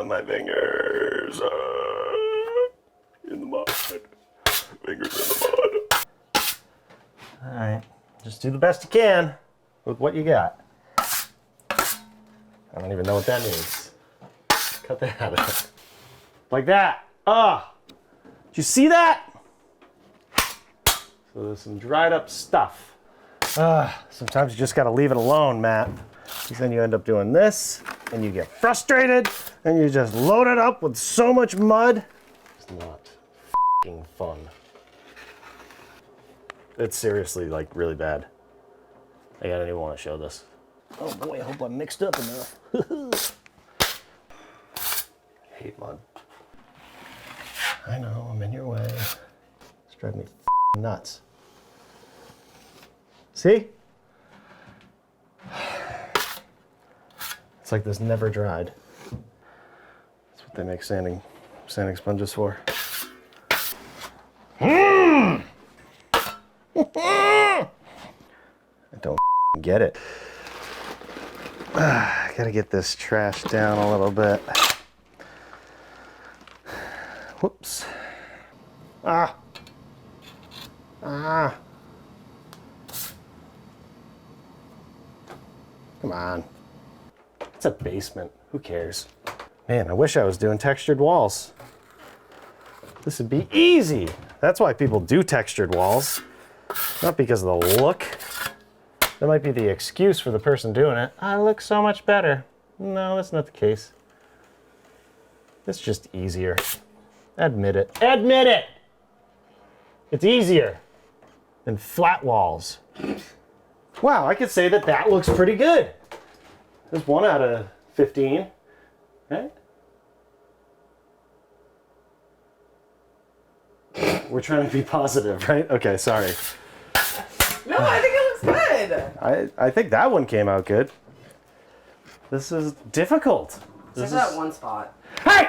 my fingers. In the mud. Fingers in the mud. Alright, just do the best you can with what you got. I don't even know what that means. Cut that out. Like that. Ah! Did you see that? So there's some dried up stuff. Sometimes you just gotta leave it alone, Matt. Because then you end up doing this, and you get frustrated, and you just load it up with so much mud. It's not f***ing fun. It's seriously, like, really bad. I don't even want to show this. Oh boy, I hope I'm mixed up enough. Hate mud. I know, I'm in your way. It's driving me f***ing nuts. See? It's like this never dried. That's what they make sanding sponges for. I don't get it. I gotta get this trash down a little bit. Whoops. Ah. Come on. It's a basement. Who cares? Man, I wish I was doing textured walls. This would be easy. That's why people do textured walls. Not because of the look. That might be the excuse for the person doing it. I look so much better. No, that's not the case. It's just easier. Admit it. Admit it! It's easier than flat walls. Wow, I could say that that looks pretty good. There's 1 out of 15, right? We're trying to be positive, right? Okay, sorry. No, I think it looks good. I think that one came out good. This is difficult. Except for that one spot. Hey!